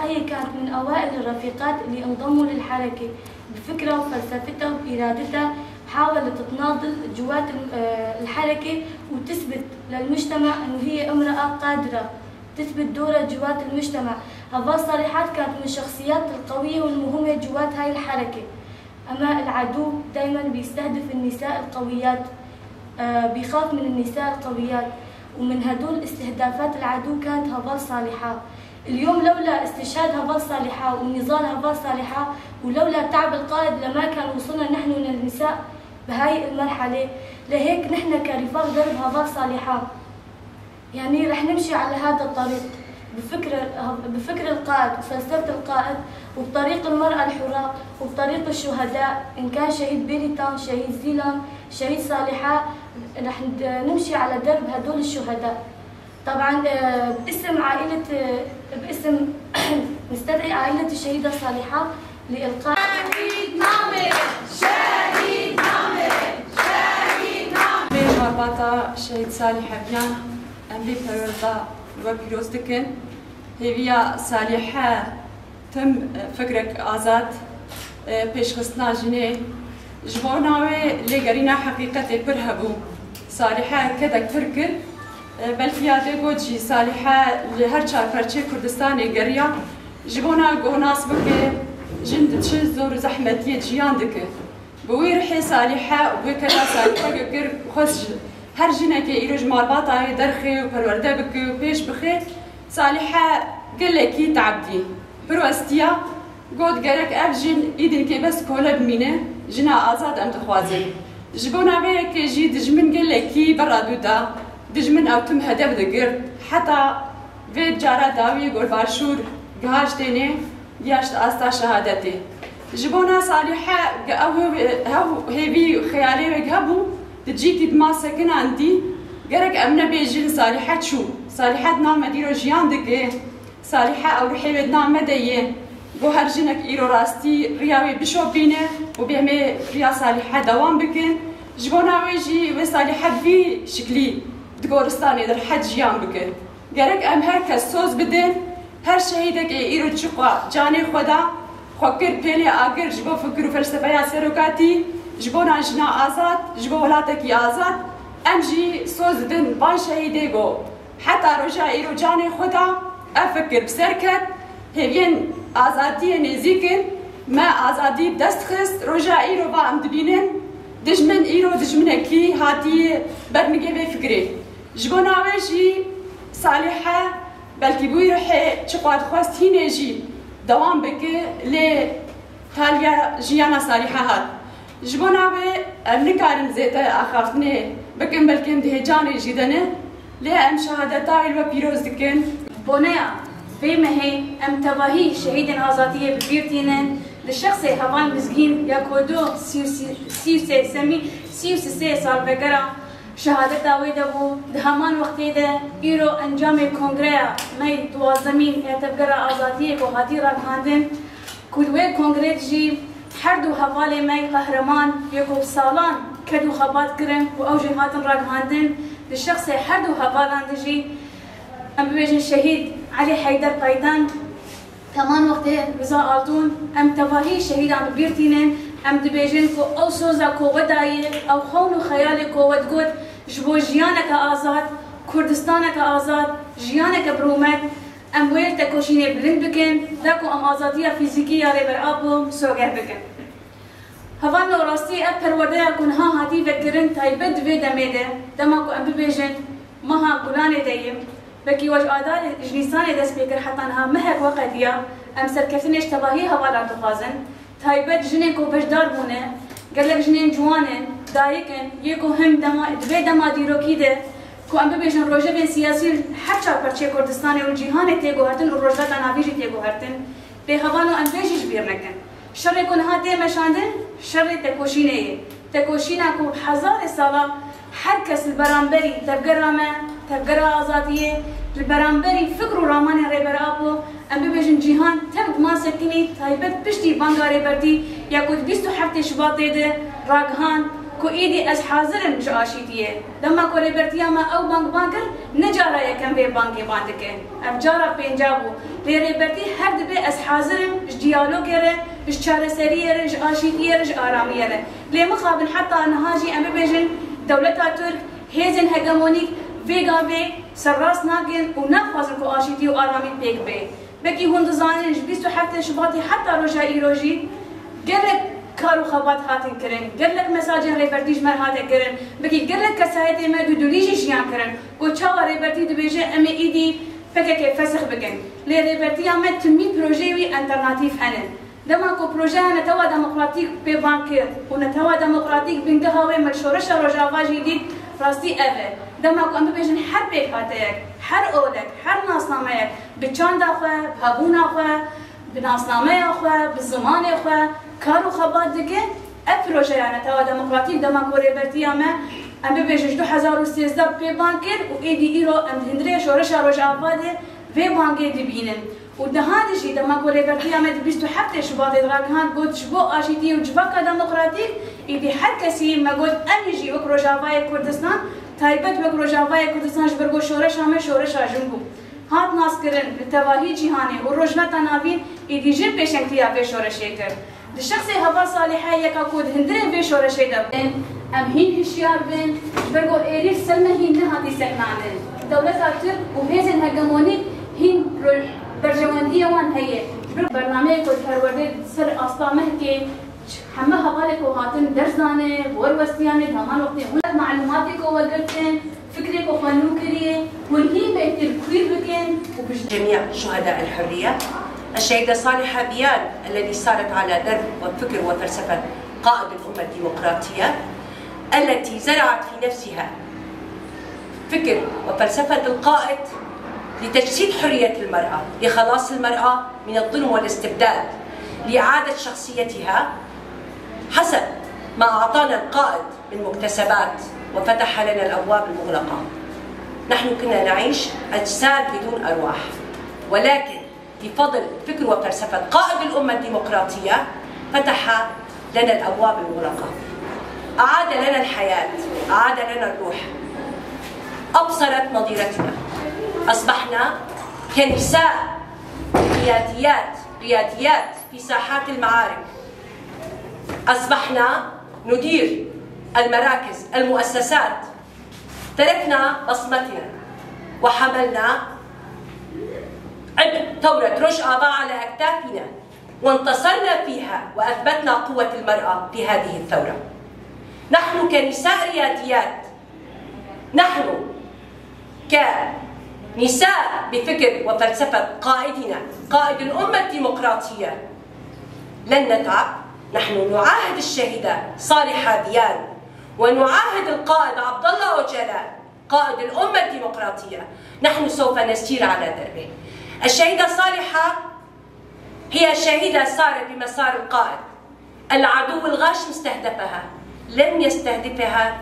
هي كانت من أوائل الرفيقات اللي انضموا للحركة بفكرة وفلسفتها وبإرادتها. حاولت تناضل جوات الحركة وتثبت للمجتمع أنه هي امرأة قادرة تثبت دورها جوات المجتمع. هبال صالحات كانت من الشخصيات القوية والمهمة جوات هاي الحركة. أما العدو دايما بيستهدف النساء القويات، بيخاف من النساء القويات، ومن هدول استهدافات العدو كانت هبال صالحات. اليوم لولا استشهاد هبال صالحات ونضال هبال صالحات ولولا تعب القائد لما كان وصلنا نحن للنساء بهاي المرحلة. لهيك نحن كرفاق درب هبال صالحات يعني رح نمشي على هذا الطريق بفكر القائد وفلسفة القائد، وبطريق المرأة الحرة، وبطريق الشهداء إن كان شهيد بيريتان، شهيد زيلان، شهيد صالحات. رح نمشي على درب هدول الشهداء. طبعا باسم نستدعي عائلة الشهيدة صالحات لإلقاء شهيد نامه، شهيد نامه، شهيد نامه. مرباطة شهيد صالحة بيان أمري فرزا وبيروز دكن هيفيا صالحة تم فكرك آزاد پیشخستنا جنه جواناوي لقرينا حقيقة برهبو صالحة كدك فركر بلفياده گوجی صالحة لهر چار پرچه کردستان گریا جبونا گوناس بکه جند تشن زور زحمتیه جیان دکه بوی رحی صالحة و بکلا صالحة گگر خوش هر جنه که ایروج مرباطه درخه و پرورده بکه و پیش بخه صالحة قل کی تعبدی پروستیا گود گرک اب جن ایدن که بس کوله بمینه جنا آزاد ام تخوازی جبونا به که جی دجمن قل کی برادو دا دجمن او تم هدف دگر حتی في جارة داوي قول باشور جهاز تاني ياشت أستا شهادتي جبونا صالحة أو هيبي خيالي وجهبو تجيك ما سكن عندي جرك أمنا بيجين صالحة شو صالحة نام ديرو جيان دقة صالحة أو رحي بدنا مدية جو هرجنك إيرو راستي رياوي بشو بينه وبيعمل ريا صالحة دوام بكن جبونا ويجي وصالحة في شكلي دقورستاني در حد جيان بكن جرك أم هر سوز بدن هر شهيدك إيرو تشقى جاني خدا خكر بيلي آخر جبو فكر وفلسفة يا سروكاتي جبونا جنا آزاد جبو ولاتك آزاد أم جي سوز دن بان شهيدي جو حتى رجع إيرو جاني خدا أفكر بسركت هبين آزادي نزيكن ما آزادي بدست خست رجع إيرو با أم دبينن دجمن إيرو دجمنكي هاتي برمجي بفكري جبونا وجي صالحة بلكي بوي روحي تشقوات خواست هينيجي دوام بكي لي تاليا جيانا صالحة هات جبونا بي نكارم زيتا أخافتني بكم بلكم دهجاني جيدنه لي أم شهادتا الوا بيروز دكن بونيا في مهي أم تباهي شهيد آزادية ببيرتينن للشخص هوان مزجين يا كودو سيوسي سال بقرا شهادة داويدا بو دهمان وقتی ده ایرو انجام کنگره می دوازمین اعتبار آزادیه کو هاتی را کندن کدوه کنگره جی هر دو حواله می قهرمان یکو سالان کدو خبات کرن و اوجه هاتن را کندن للشخص هر دو حوالان دجی ام بيجن شهيد علي حيدر قيدان كمان وقت رضا آلتون ام تواهي شهيد عم بيرتينن ام دبيجن كو او سوزا كو وداي او خون خيالي كو ودقود جبو جيانك آزاد كردستانك آزاد جيانك برومت ام ويل تكوشيني بلند بكن داكو ام آزادية فيزيكية ريبر آبو سوغر بكن هفان لو راستي اب پرورده كن ها هاتي فكرن تايبد في دميده دماكو ام بيجن مها قلاني دايم بكي وجه آدار جنساني دست بكر حتى انها مهك وقتيا ام سركفتنش تباهي هوالا تخازن تايبد جنين كو بجدار بونه قالك جنين جوانن دايكن يكو هم دبي دما ديرو كيده كو ام بيجن روجه بين سياسي حتى پرچه كردستان و جهان تيگو هرتن و روجات ناويجي تيگو هرتن به هوانو ام بيجيش بيرنكن شر كن هاته مشاندن شر تكوشينه تكوشينا كو هزار سالا هر کس البرانبري تبقرامه تبقرا آزادیه البرانبري فكرو رامان ريبر آبو ام بيجن جهان تبد ما سكني تايبت بشتي بانگا ريبردي ياكود 27 شباط ده راگهان كو إيدي أز حاضرن مش آشيتيه لما كو ريبرتيا ما أو بانكر نجارة يكن بي بانكي باندكن أبجارة بينجابو لي ريبرتي هر دبي أز حاضرن إش ديالوجره إش چارەسەریه إش آشيتيه إش آرامیه لي مخابن حتى نهاجي أم بيجن دولتا ترك هيزن هجمونيك فيغا بي سراس ناكن ونخوازن كو آشيتي وآرامي بيك بي بكي هون دزانن جبيستو حتى شباطي حتى رجا إيروجي قالك كارو خبات هاتن كرن قالك مساجن ريبرتيج مر هاتن كرن بكي قالك كسايتي ما دودوليجي شيان كرن كو تشاوا ريبرتي دبيجي أمي إيدي فكك فسخ بكن لي ريبرتي أما تمي بروجيوي ألترناتيف هنن دما كو بروجي نتوا ديمقراطيك بي بانكير ونتوا ديمقراطيك بنقهاوي مشورش رجاوا جديد راستي أبد دما كو أم بيجن حر بيك هاتيك حر أولك حر ناسناميك بچان داخوه بهبون اخوه بناسنامه اخوه بالزمان اخوه كارو خبات دكه ابروجه يعني توا ديمقراطيك دما كو ريبرتي اما ام بيجن 2013 بي بانكير و ايدي ايرو ام هندري شورش رجاوا دي في بانكي دبينن ودهان شيء دما كو ريبرتي اما 27 شباط دراكان قلت شبو اشيتي وجبكه ديمقراطيك ايدي حر كسي ما قلت انجي وكروجاواي كردستان تایبەت وەک ڕۆژاوایە کوردستانش بەرگۆ شۆرەش هەمێ شۆرەشا ژن بوو هات ناسکردن لە تەواهی جیهانی و ڕۆژنەتە ناوین ئیدیژن پێشەنگتیا پێ شۆرەشەی کرد di şexsê heva salîheyeka ku di hindirên vê şoreşê de bin em hîn hişyar bin ji ber ku êrî serme hîn nehatî seknanin dewleta Tirk û hêzên hegemonîk hîn berjewendiya wan heye bernameyê ku perwerdê ser asta mehkê همه حوالك وهاتن درزانه ورwestiyane تمام وقتی هناك معلوماتی کو وگرتن فکری کو خلو کریه والهی بهتر كوير بكن جميع شهداء الحريه الشهيده صالحه بيان الذي سارت على درب وفكر وفلسفه قائد الامه الديمقراطيه التي زرعت في نفسها فكر وفلسفه القائد لتجسيد حريه المراه لخلاص المراه من الظلم والاستبداد لإعادة شخصيتها حسب ما أعطانا القائد من مكتسبات وفتح لنا الأبواب المغلقة. نحن كنا نعيش أجساد بدون أرواح، ولكن بفضل فكر وفلسفة قائد الأمة الديمقراطية فتح لنا الأبواب المغلقة، أعاد لنا الحياة، أعاد لنا الروح، أبصرت نظيرتنا، أصبحنا كنساء رياديات في ساحات المعارك، أصبحنا ندير المراكز المؤسسات، تركنا بصمتنا وحملنا عبء ثورة روجافا على أكتافنا وانتصرنا فيها وأثبتنا قوة المرأة في هذه الثورة. نحن كنساء رياديات، نحن كنساء بفكر وفلسفة قائدنا قائد الأمة الديمقراطية لن نتعب. نحن نعاهد الشهيدة صالحة بيان ونعاهد القائد عبد الله أوجلان قائد الأمة الديمقراطية، نحن سوف نسير على دربه. الشهيدة صالحة هي شهيدة سارت بمسار القائد، العدو الغاشم استهدفها، لن يستهدفها